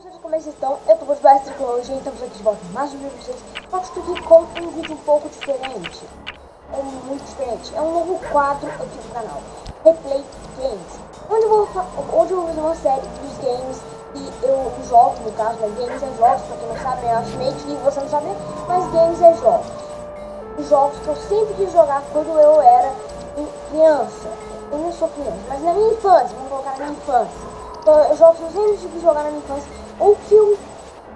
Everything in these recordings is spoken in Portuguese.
vocês como vocês estão? Eu tô por baixo de tecnologia, estamos aqui de volta mais um vídeo pra vocês. Só que estou aqui com um vídeo um pouco diferente. É muito diferente. É um novo quadro aqui no canal. Replay Games. Onde eu vou fazer uma série dos games que eu jogo, no caso, né? Games é jogos, pra quem não sabe, né? Eu acho meio que você não sabe, mas games é jogos. Os jogos que eu sempre quis jogar quando eu era criança. Eu não sou criança, mas na minha infância, vamos colocar na minha infância. Os jogos que eu sempre quis jogar na minha infância, ou que eu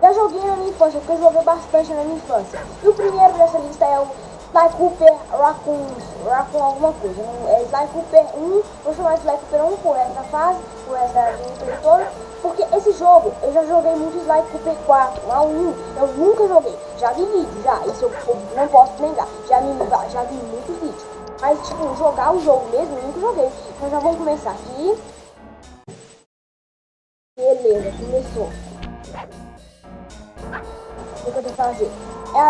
já joguei na minha infância, porque eu joguei bastante na minha infância. E o primeiro dessa lista é o Sly Cooper Raccoon alguma coisa. É Sly Cooper 1, vou chamar de Sly Cooper 1 por resto da fase, por resto da gameplay toda, porque esse jogo eu já joguei muito Sly Cooper 4, lá o 1, eu nunca joguei. Já vi vídeo, isso eu não posso negar, já vi muitos vídeos. Mas tipo, jogar o jogo mesmo, eu nunca joguei. Então já vamos começar aqui. Beleza, começou. O que eu tenho que fazer?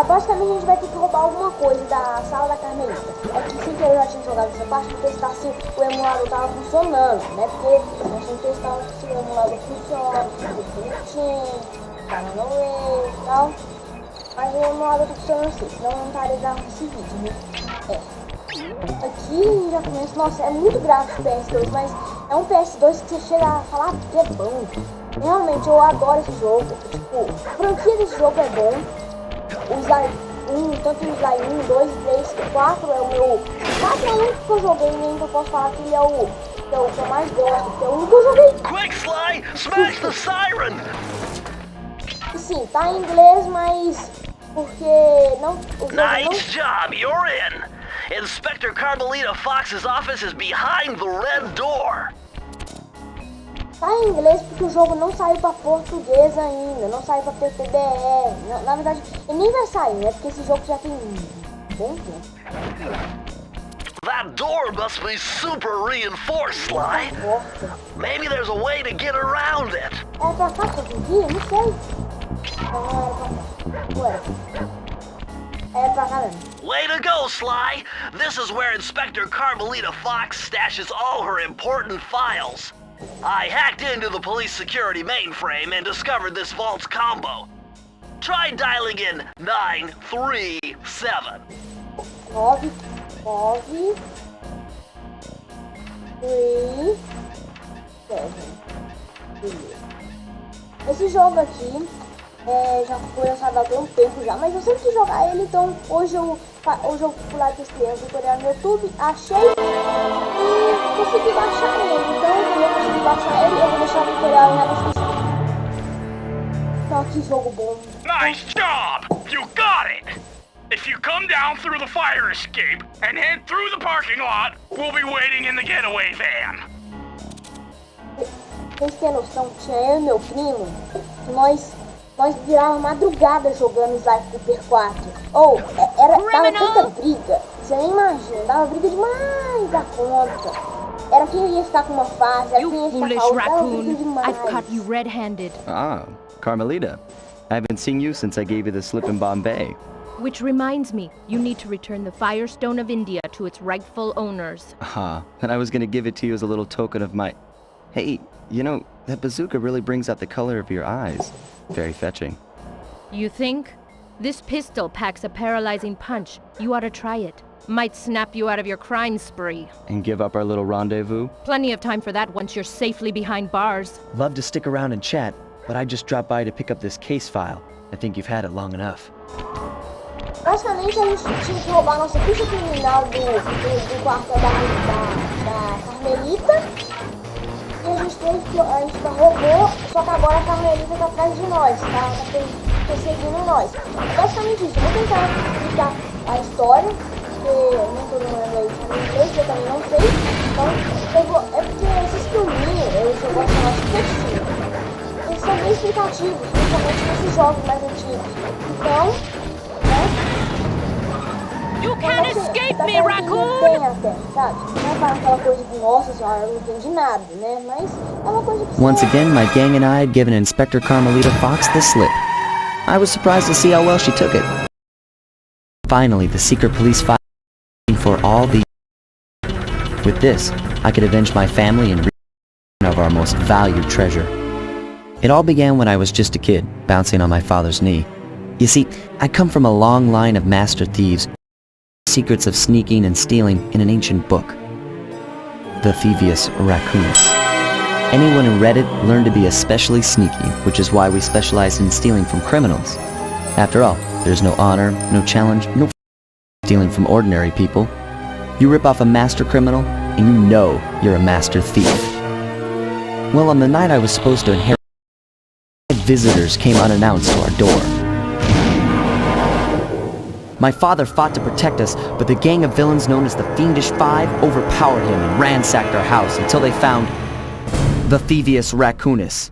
Basicamente a gente vai ter que roubar alguma coisa da sala da Carmelita. É que sem querer eu já tinha jogado essa parte pra testar se o emulador tava funcionando, né? Porque a gente testava se o emulador funciona, se bonitinho, tava no way e tal. Mas o emulador tá funcionando assim, senão não estaria gravando esse vídeo, né? Aqui a gente já começa, nossa, é muito gráfico o PS2, mas é um PS2 que você chega a falar que é bom. Realmente, eu adoro esse jogo. Tipo, a franquia desse jogo é bom. O Sly 1, tanto o Sly 1, 2, 3, 4 é o meu... 4 é o único que eu joguei, nem que eu posso falar que ele é o que eu mais gosto, que é o único que eu joguei. Quick, Sly! Smash the siren! E sim, tá em inglês, mas... porque não... Nice job, you're in! Inspector Carmelita Fox's office is behind the red door. Tá em inglês porque o jogo não saiu pra português ainda, não saiu pra PTBR. Na verdade, ele nem vai sair, né? Porque esse jogo já tem bom tempo. That door must be super reinforced, Sly. Maybe there's a way to get around it. É pra cá que eu podia? Não sei. Não era pra cá. É pra cá mesmo. Way to go, Sly! This is where Inspector Carmelita Fox stashes all her important files. I hacked into the police security mainframe and discovered this vault's combo. Try dialing in 937. 9, 9, 3, 7. Esse jogo aqui já foi lançado há algum tempo já, mas eu sempre quis jogar ele, então hoje eu fui lá testei o tutorial no YouTube, achei e consegui baixar ele. Então, como eu consegui baixar ele, eu vou deixar o tutorial na descrição. Então, que jogo bom. Nice job! You got it! If you come down through the fire escape and head through the parking lot, we'll be waiting in the getaway van. Vocês têm noção que tinha eu e meu primo, nós virávamos madrugada jogando Sly Cooper 4. Dava tanta briga, você nem imagina, dava briga demais da conta. Era quem ia ficar com uma fase, era quem ia ficar com a outra, dava briga demais. I've caught you red-handed. Ah, Carmelita. I haven't seen you since I gave you the slip in Bombay. Which reminds me, you need to return the Firestone of India to its rightful owners. And I was gonna give it to you as a little token of my... Hey, you know, that bazooka really brings out the color of your eyes. Very fetching. You think? This pistol packs a paralyzing punch. You ought to try it. Might snap you out of your crime spree. And give up our little rendezvous? Plenty of time for that once you're safely behind bars. Love to stick around and chat, but I just dropped by to pick up this case file. I think you've had it long enough. Basicamente, a gente tinha que roubar a nossa ficha criminal do quartel da Carmelita. E a gente roubou, só que agora a Carmelita tá atrás de nós, tá perseguindo nós. Basicamente isso, eu vou tentar explicar a história, porque eu não tô lembrando aí de inglês, eu também não sei. Então, é porque esses filminhos, eu gosto de chamar de textinho, eles são bem explicativos, principalmente nesses jogos mais antigos. Então, né? You can't escape me, Raccoon! Tem até, sabe? Não é para aquela coisa de, nossa senhora, eu não entendi nada, né? Mas é uma coisa que... Once again, my gang and I had given Inspector Carmelita Fox the slip. I was surprised to see how well she took it. Finally, the secret police file for all the... With this, I could avenge my family and of our most valued treasure. It all began when I was just a kid, bouncing on my father's knee. You see, I come from a long line of master thieves, secrets of sneaking and stealing in an ancient book, the Thievius Raccoonus. Anyone who read it learned to be especially sneaky, which is why we specialize in stealing from criminals. After all, there's no honor, no challenge, no stealing from ordinary people. You rip off a master criminal, and you know you're a master thief. Well, on the night I was supposed to inherit, visitors came unannounced to our door. My father fought to protect us, but the gang of villains known as the Fiendish Five overpowered him and ransacked our house until they found the Thievius Raccoonus.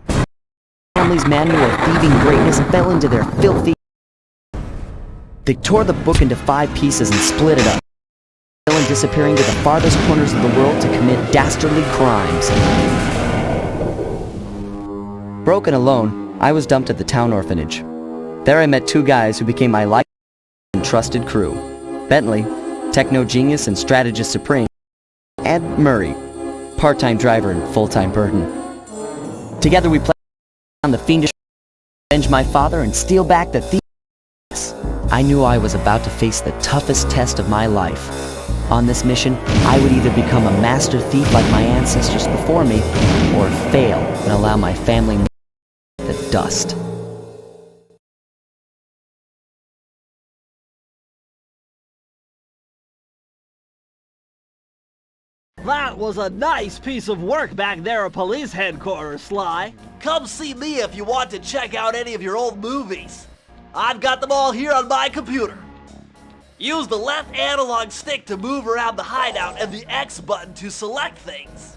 Family's manual of thieving greatness fell into their filthy. They tore the book into 5 pieces and split it up, the villain disappearing to the farthest corners of the world to commit dastardly crimes. Broken alone, I was dumped at the town orphanage. There I met 2 guys who became my life and trusted crew. Bentley, techno genius and strategist supreme, and Murray, part-time driver and full-time burden. Together we played on the fiendish, avenge my father and steal back the thieves. I knew I was about to face the toughest test of my life. On this mission, I would either become a master thief like my ancestors before me, or fail and allow my family the dust. That was a nice piece of work back there at police headquarters, Sly. Come see me if you want to check out any of your old movies. I've got them all here on my computer. Use the left analog stick to move around the hideout and the X button to select things.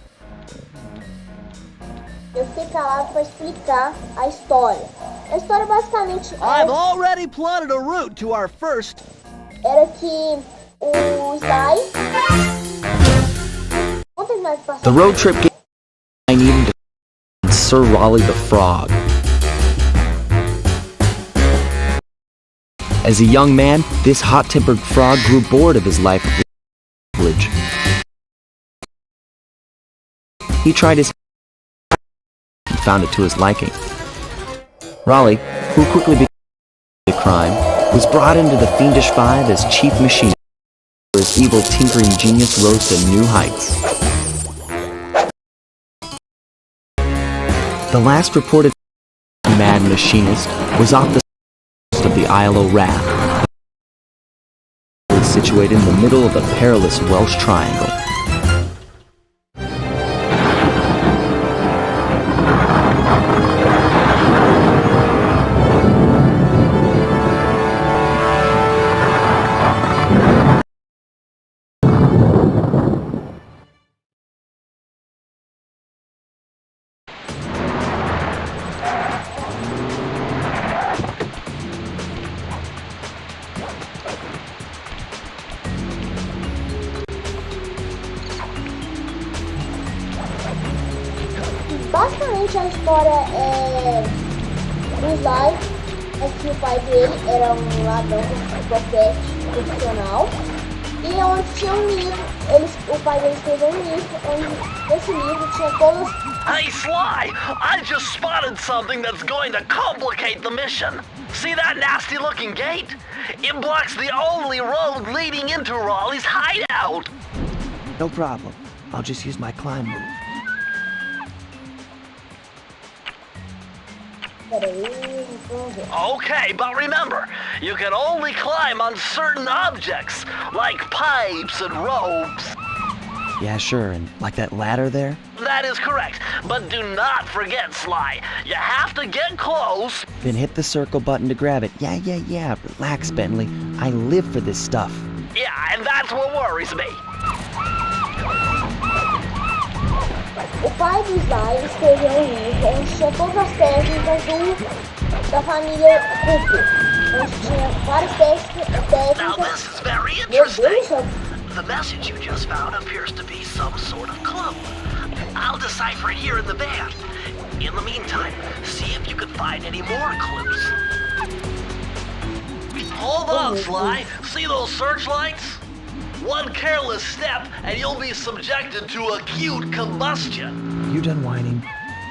Eu fiquei calado para explicar a história. A história basicamente I've already plotted a route to our first. era que o Sly. The road trip gave I needed to Sir Raleigh the Frog. As a young man, this hot-tempered frog grew bored of his life of privilege. He tried his and found it to his liking. Raleigh, who quickly became a crime, was brought into the Fiendish Five as chief machinist, where his evil tinkering genius rose to new heights. The last reported mad machinist was off the coast of the Isle of Wrath, situated in the middle of a perilous Welsh triangle. Basicamente a história do Sly é que o pai dele era um ladrão profissional e onde tinha um livro, o pai dele escreveu um livro onde nesse livro tinha todas. Hey Sly, I just spotted something that's going to complicate the mission. See that nasty looking gate? It blocks the only road leading into Raleigh's hideout. No problem. I'll just use my climb move. Okay, but remember, you can only climb on certain objects, like pipes and ropes. Yeah, sure, and like that ladder there? That is correct, but do not forget, Sly. You have to get close. Then hit the circle button to grab it. Yeah. Relax, Bentley. I live for this stuff. Yeah, and that's what worries me. O pai do Sly escreveu um livro onde tinha todas as técnicas da família Cooper, onde tinha várias técnicas. Now this is very Meu interesting. Deus, The message you just found appears to be some sort of clue. I'll decipher it here in the van. In the meantime, see if you can find any more clues. Hold on, Sly. See those searchlights? One careless step and you'll be subjected to acute combustion. You done whining?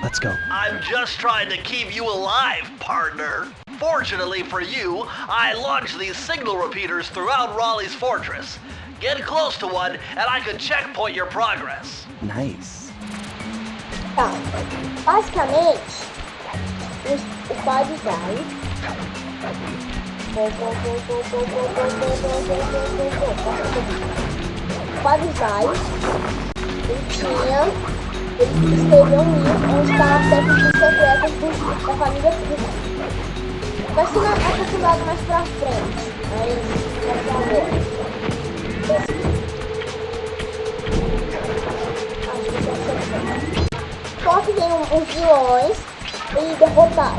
Let's go. I'm just trying to keep you alive, partner. Fortunately for you, I launched these signal repeaters throughout Raleigh's fortress. Get close to one, and I can checkpoint your progress. Nice. Tá. Basicamente, o padre vai. O padre vai. Ele escreveu um livro onde está as técnicas secretas da família Thievius. Vai ser aprofundado mais pra frente. Mas vamos agora. Só que vem uns vilões e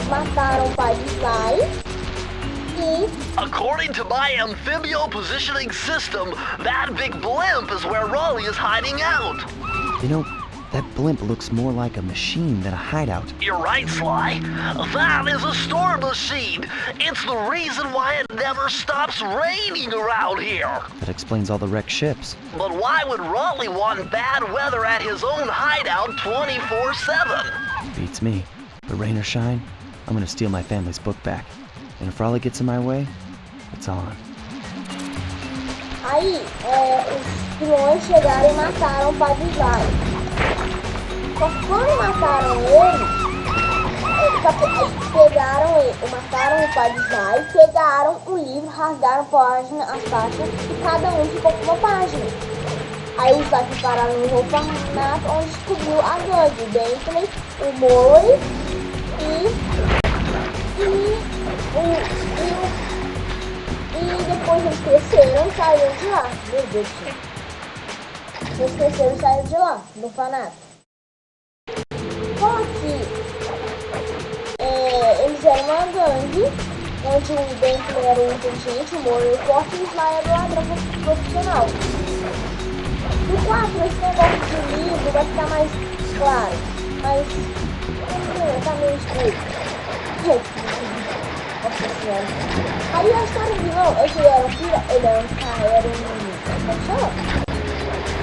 mataram o pai de Sly. According to my amphibio positioning system, that big blimp is where Raleigh is hiding out. You know, that blimp looks more like a machine than a hideout. You're right, Sly. That is a storm machine. It's the reason why it never stops raining around here. That explains all the wrecked ships. But why would Raleigh want bad weather at his own hideout 24/7? Beats me. But rain or shine, I'm gonna steal my family's book back. And if Raleigh gets in my way, it's on. Aí, os vilões chegaram e mataram o pai de Sly. Só que quando mataram ele, mataram o pai de Sly, pegaram o livro, rasgaram as páginas e cada um ficou com uma página. Aí os Sly pararam no orfanato onde descobriu a gangue, o Bentley, o Murray e depois eles cresceram e saíram de lá. Meu Deus do céu. Eles cresceram e saíram de lá, do orfanato. Só que eles eram uma gangue, onde o Bentley era o inteligente, o Murray o forte e o Sly era o ladrão profissional. No 4, esse negócio de livro vai ficar mais claro, mas tá meio escuro. Nossa senhora. Aí a história do vilão é que ele era um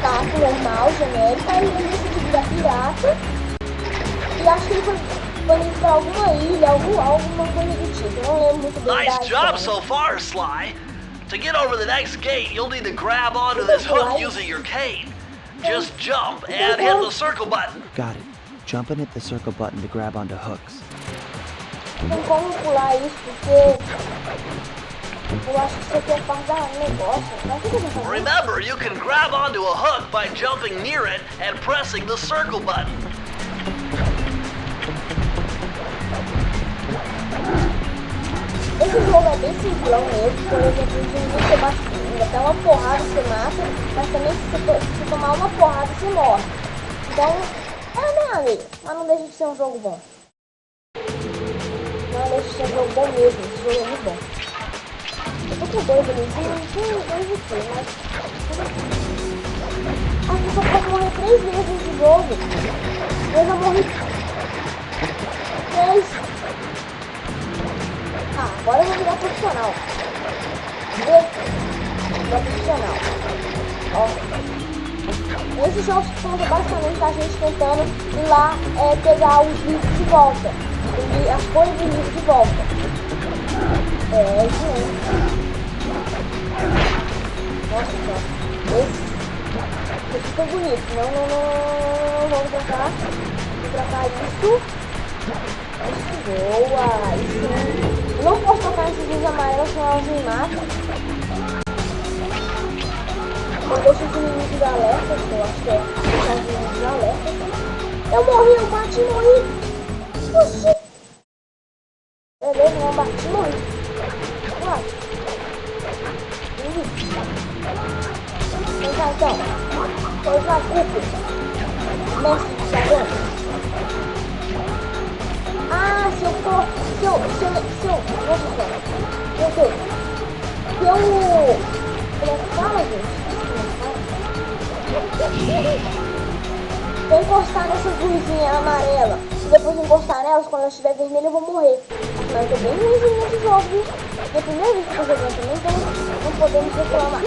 taco normal, genérico, aí ele decidiu virar pirata. E acho que ele foi banido pra alguma ilha, alguma coisa do tipo. Eu não lembro muito bem. Nice job so far, Sly. To get over the next gate, you'll need to grab onto this hook using your cane. Just jump and hit the circle button. Got it. Jump and hit the circle button to grab onto hooks. Tem como pular isso, porque eu acho que isso aqui é parte do negócio. Mas o que eu tô fazendo? Remember, you can grab onto a hook by jumping near it and pressing the circle button. Esse jogo é bem simplão mesmo, por exemplo, de você bate até uma porrada você mata, mas também se você tomar uma porrada você morre. Então, né, amigo? Mas não deixa de ser um jogo bom. Não deixa de ser um jogo bom mesmo, esse jogo é muito bom. Eu tô com dois ali, não tem dois de quê, mas... A gente só pode morrer 3 vezes nesse jogo. Eu já morri 3. Ah, agora eu vou virar profissional. Virar profissional. Ó. Esse jogo se conta basicamente a gente tentando ir lá pegar os livros de volta. As coisas do livro de volta. É isso mesmo. Nossa, cara. Esse ficou bonito. Não. Vamos trocar isso. Isso, boa. Isso. Não posso tocar esses luzes amarelas, senão elas me matam. Eu deixo os inimigos de alerta, eu acho que é deixar os inimigos de alerta. Eu morri, eu bati e morri. Oxi. Beleza, não bati e morri. Claro. Vem cá então. Vou usar Raccoon. Mestre de dragão. Ah, se eu for... Nossa senhora. Meu Deus. Como é que fala, gente? Vou encostar nessas luzinhas amarelas. Se depois encostar nelas, quando eu estiver vermelho eu vou morrer. Mas eu tô bem ruimzinho nesse jogo, viu? É a primeira vez que eu tô jogando também, então não podemos reclamar.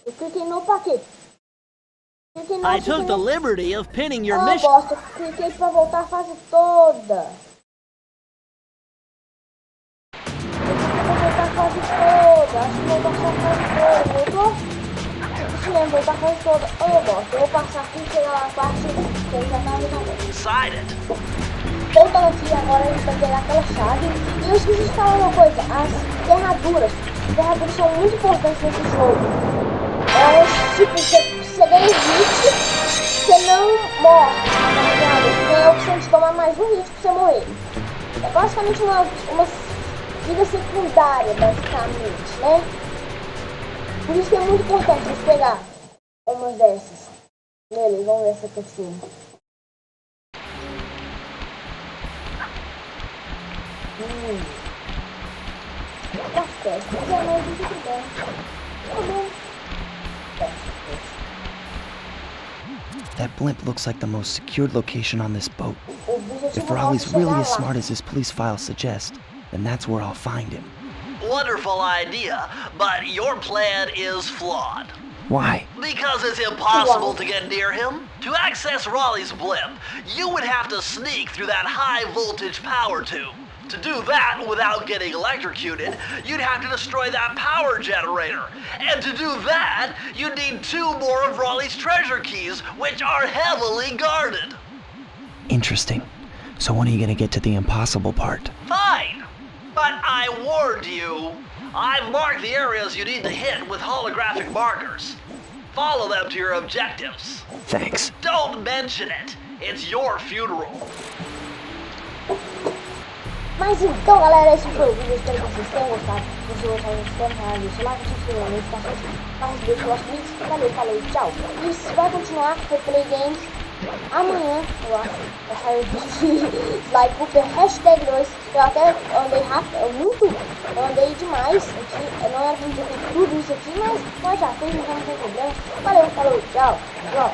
Eu cliquei no paquete. Cliquei I took the liberty of pinning your Ah, mission. bosta, cliquei pra voltar a fase toda. Vou voltar a fase toda. Acho que vou passar a fase toda. Voltou? Isso mesmo, voltar a fase toda. Ô, bosta, eu vou passar aqui e chegar lá na parte que ele já tá ali. Inside it. Voltando aqui, agora a gente vai pegar aquela chave. E eu esqueci de falar uma coisa. As ferraduras. As ferraduras são muito importantes nesse jogo. Tipo, você ganha hit, você não morre. Você tem a opção de tomar mais um hit pra você morrer. É basicamente uma vida secundária, basicamente, né? Por isso que é muito importante você pegar umas dessas. Beleza, vamos ver essa cutscene. Café, se quiser mais do que quiser. Tá bom. That blimp looks like the most secured location on this boat. If Raleigh's really as smart as his police files suggest, then that's where I'll find him. Wonderful idea, but your plan is flawed. Why? Because it's impossible to get near him. To access Raleigh's blimp, you would have to sneak through that high voltage power tube. To do that without getting electrocuted, you'd have to destroy that power generator. And to do that, you'd need 2 more of Raleigh's treasure keys, which are heavily guarded. Interesting. So when are you gonna get to the impossible part? Fine, but I warned you. I've marked the areas you need to hit with holographic markers. Follow them to your objectives. Thanks. Don't mention it. It's your funeral. Mas então, galera, esse foi o vídeo. Espero que vocês tenham gostado. Se vocês gostaram, deixa o like, se inscreva no canal, mais vídeos para os vídeos. Valeu, falou, tchau. E se vai continuar Replay Games amanhã, eu acho. Vai sair o vídeo de Sly Cooper #2. Eu até andei rápido, eu andei demais aqui. Eu não era pra ter tudo isso aqui, mas já fez, então não tem problema. Valeu, falou, tchau. Tchau.